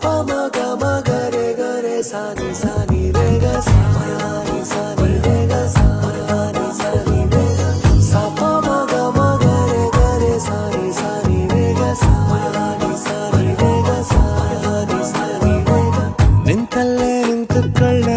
pa ma ga ga re sa ni re ga sa ni re ga sa ni re ga sa pa ma ga re sa ni re ga sa ni re ga sa ni re ga ನಿಂತಲ್ಲೇ ನಿಂತುಕೊಳ್ಳೆ